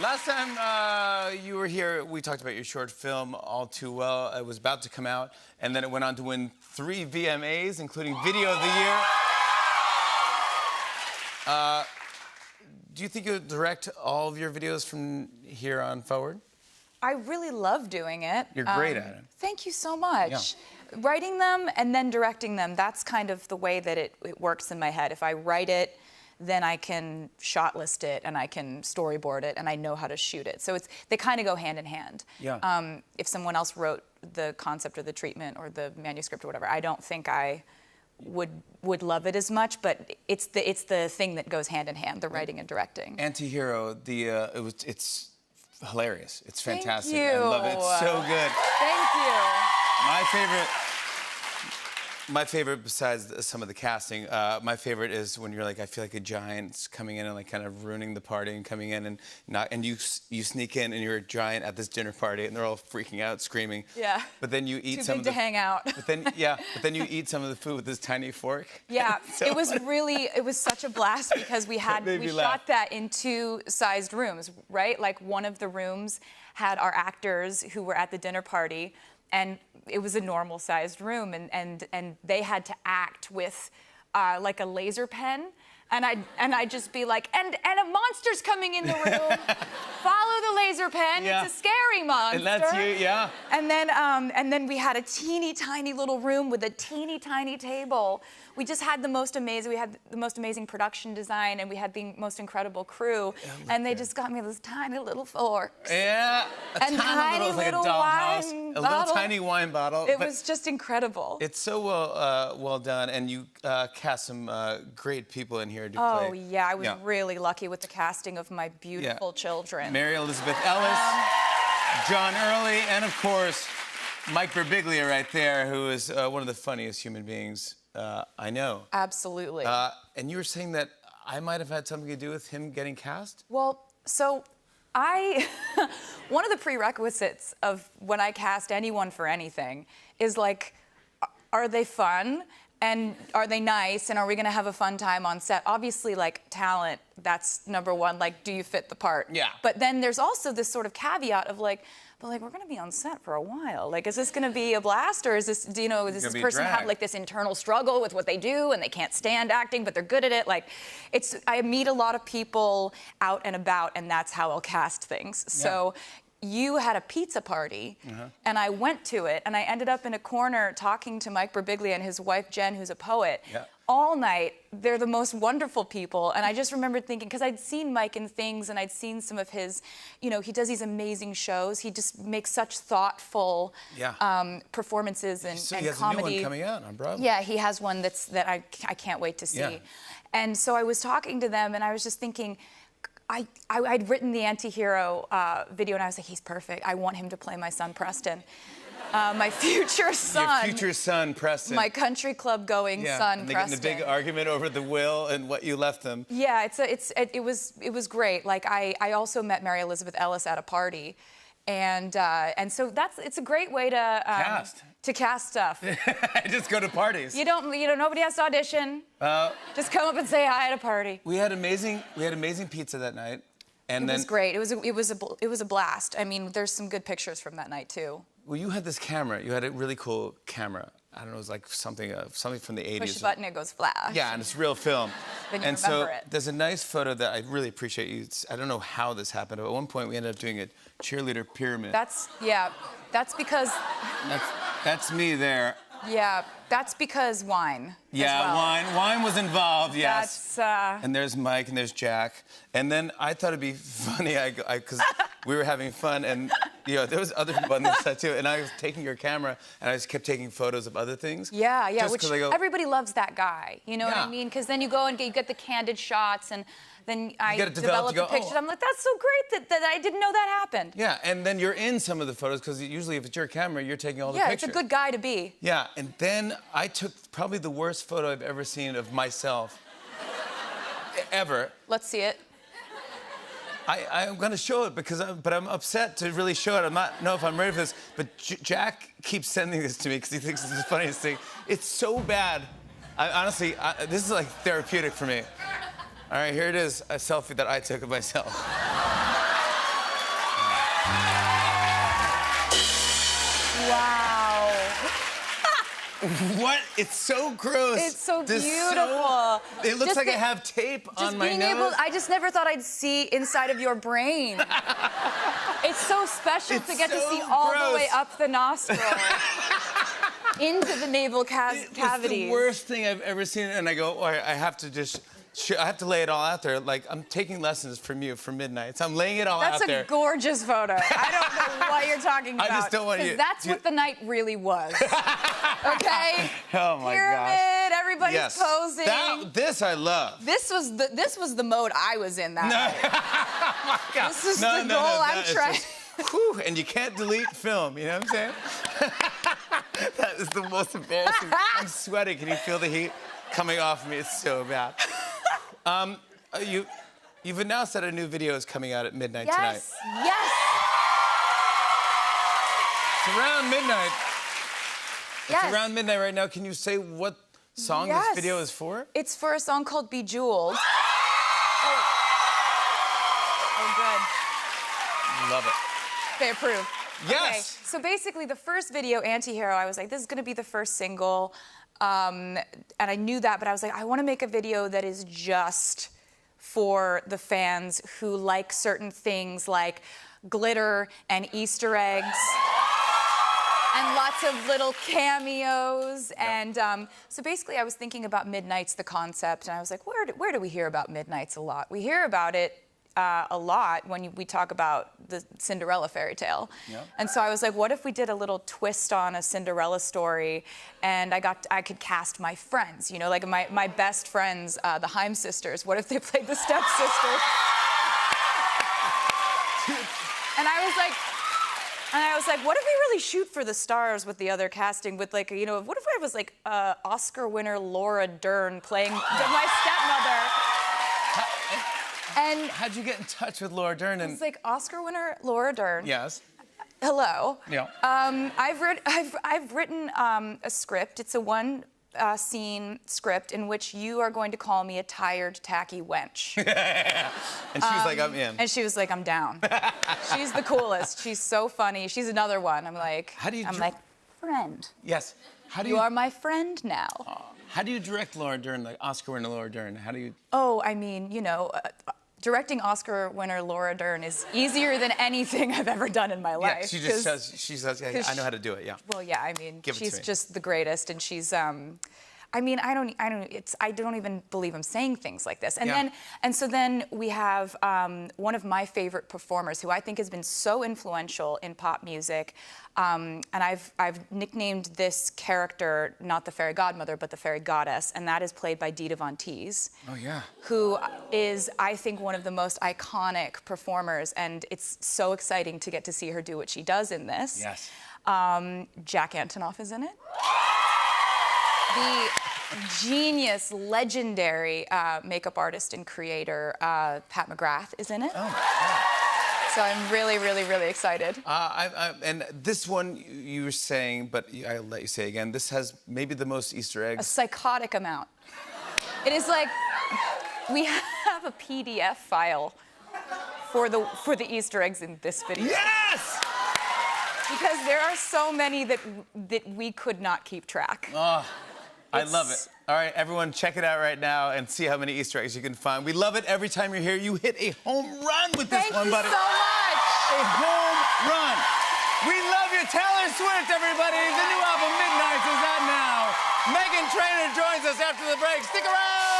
Last time you were here, we talked about your short film, All Too Well. It was about to come out, and then it went on to win 3 VMAs, including Video of the Year. Do you think you'll direct all of your videos from here on forward? I really love doing it. You're great at it. Thank you so much. Yeah. Writing them and then directing them, that's kind of the way that it works in my head. If I write it, then I can shot list it and I can storyboard it and I know how to shoot it. So they kind of go hand in hand. Yeah. If someone else wrote the concept or the treatment or the manuscript or whatever, I don't think I would love it as much, but it's the thing that goes hand in hand, the writing and directing. Anti-Hero, it's hilarious. It's fantastic. Thank you. I love it. It's so good. Thank you. My favorite, besides some of the casting, my favorite is when you're like, I feel like a giant coming in and like kind of ruining the party and coming in and you sneak in and you're a giant at this dinner party and they're all freaking out, screaming. Yeah. But then you eat Too some big of the to hang out. But then you eat some of the food with this tiny fork. Yeah, So it was such a blast because we shot that in 2-sized rooms, right? Like one of the rooms had our actors who were at the dinner party, and it was a normal sized room, and they had to act with like a laser pen, and I'd just be like, and a monster's coming in the room. Follow the laser pen. Yeah. It's a scary monster. And that's you, yeah. And then we had a teeny tiny little room with a teeny tiny table. We just had the most amazing production design, and we had the most incredible crew. And they just got me this tiny little fork. Yeah, And tiny like a little dollhouse, wine a little bottle. tiny wine bottle. It was just incredible. It's so well done, and you cast some great people in here to play. Oh yeah, I was really lucky with the casting of my beautiful children. Mary Elizabeth Ellis, John Early, and of course, Mike Birbiglia right there, who is one of the funniest human beings I know. Absolutely. And you were saying that I might have had something to do with him getting cast? Well, so one of the prerequisites of when I cast anyone for anything is like, are they fun? And are they nice? And are we gonna have a fun time on set? Obviously, like, talent, that's number one. Like, do you fit the part? Yeah. But then there's also this sort of caveat of like, but like, we're gonna be on set for a while. Like, is this gonna be a blast, or is this, does this person have like this internal struggle with what they do and they can't stand acting, but they're good at it? Like, I meet a lot of people out and about, and that's how I'll cast things. Yeah. So you had a pizza party, and I went to it, and I ended up in a corner talking to Mike Birbiglia and his wife, Jen, who's a poet. Yeah. All night. They're the most wonderful people. And I just remember thinking, because I'd seen Mike in things, and I'd seen some of his, he does these amazing shows. He just makes such thoughtful performances and so comedy. he has a new one coming out on Broadway. Yeah, he has one that I can't wait to see. Yeah. And so I was talking to them, and I was just thinking, I'd written the Anti-Hero video, and I was like, he's perfect. I want him to play my son, Preston. My future son. Your future son, Preston. My country club going son, and they Preston. get in a big argument over the will and what you left them. Yeah, it was great. Like I also met Mary Elizabeth Ellis at a party, and so it's a great way to cast stuff. Just go to parties. Nobody has to audition. Just come up and say hi at a party. We had amazing pizza that night, and It was great. It was a blast. I mean, there's some good pictures from that night too. Well, you had this camera. You had a really cool camera. I don't know, it was like something from the 80s. Push the button, it goes flash. Yeah, and it's real film. Then you and remember so it. there's a nice photo that I really appreciate you. I don't know how this happened, but at one point we ended up doing a cheerleader pyramid. That's because. That's me there. Yeah, that's because wine. Yeah, as well. wine was involved. Yes. That's. And there's Mike and there's Jack. And then I thought it'd be funny, because we were having fun, and there was other people on the set too. And I was taking your camera, and I just kept taking photos of other things. Yeah, just which everybody loves that guy. You know what I mean? Because then you go and you get the candid shots, and then I develop the pictures. I'm like, that's so great that I didn't know that happened. Yeah, and then you're in some of the photos, because usually if it's your camera, you're taking all the pictures. Yeah, it's a good guy to be. Yeah, and then I took probably the worst photo I've ever seen of myself. Ever. Let's see it. I'm going to show it but I'm upset to really show it. I don't know if I'm ready for this. But Jack keeps sending this to me because he thinks it's the funniest thing. It's so bad. Honestly, this is like therapeutic for me. All right, here it is, a selfie that I took of myself. What? It's so gross. It's so This beautiful. It looks Just like I the- have tape on my being nose. I just never thought I'd see inside of your brain. It's so special It's to get to so see all the way gross. up the nostril. Into the navel It's cavities. the worst thing I've ever seen, and I go, oh, I have to just, I have to lay it all out there. Like, I'm taking lessons from you for Midnights. I'm laying it all out there. That's a gorgeous photo. I don't know what you're talking about. I just don't want 'cause you- That's what the night really was. Okay? Oh my Pyramid, gosh. everybody's Yes. posing. This I love. This was the mode I was in that night. Oh my God. This is the goal I'm it's trying. just- whew, and you can't delete film, you know what I'm saying? That is the most embarrassing. I'm sweating. Can you feel the heat coming off of me? It's so bad. You've announced that a new video is coming out at midnight tonight. Yes, yes. It's around midnight. Yes. It's around midnight right now. Can you say what song this Yes. video is for? It's for a song called Bejeweled. Oh, good. Love it. They approve. Yes. Okay, so basically, the first video, Antihero, I was like, this is gonna be the first single. And I knew that, but I was like, I wanna make a video that is just for the fans who like certain things like glitter and Easter eggs. And lots of little cameos. And so basically, I was thinking about Midnights, the concept, and I was like, where do we hear about Midnights a lot? We hear about it a lot when we talk about the Cinderella fairy tale. Yep. And so I was like, what if we did a little twist on a Cinderella story, and I could cast my friends, you know, like my best friends, the Haim sisters. What if they played the stepsisters? And I was like, what if we really shoot for the stars with the other casting? With like, you know, what if I was like Oscar winner Laura Dern playing my stepmother? And How'd you get in touch with Laura Dern? And it's like Oscar winner Laura Dern. yes. Hello. Yeah. I've written a script. It's a one scene script in which you are going to call me a tired, tacky wench. And she was like, I'm in. And she was like, I'm down. She's the coolest. She's so funny. She's another one. I'm like, I'm like, friend. Yes. How do You are my friend now. How do you direct Laura Dern, like Oscar winner Laura Dern? How do you? Oh, I mean, you know, directing Oscar winner Laura Dern is easier than anything I've ever done in my life. Yeah, she just says, yeah, I know how to do it. Yeah. Well, yeah, I mean, Give it to she's me. just the greatest, and she's. I mean, I don't even believe I'm saying things like this. And Yeah. so then we have one of my favorite performers who I think has been so influential in pop music. And I've nicknamed this character not the fairy godmother, but the fairy goddess, and that is played by Dita Von Teese. Oh yeah. Who is, I think, one of the most iconic performers, and it's so exciting to get to see her do what she does in this. Yes. Jack Antonoff is in it. The genius, legendary makeup artist and creator, Pat McGrath, is in it. Oh, wow. So I'm really, really, really excited. And this one you were saying, but I'll let you say again. This has maybe the most Easter A eggs. psychotic amount. It is like we have a PDF file for the Easter eggs in this video. Yes! Because there are so many that we could not keep track. Oh, I love it. It's- All right, everyone, check it out right now and see how many Easter eggs you can find. We love it every time you're here. You hit a home run with this Thank one, you buddy. so much. A home run. We love you, Taylor Swift, everybody. The new album, Midnights, is out now. Meghan Trainor joins us after the break. Stick around.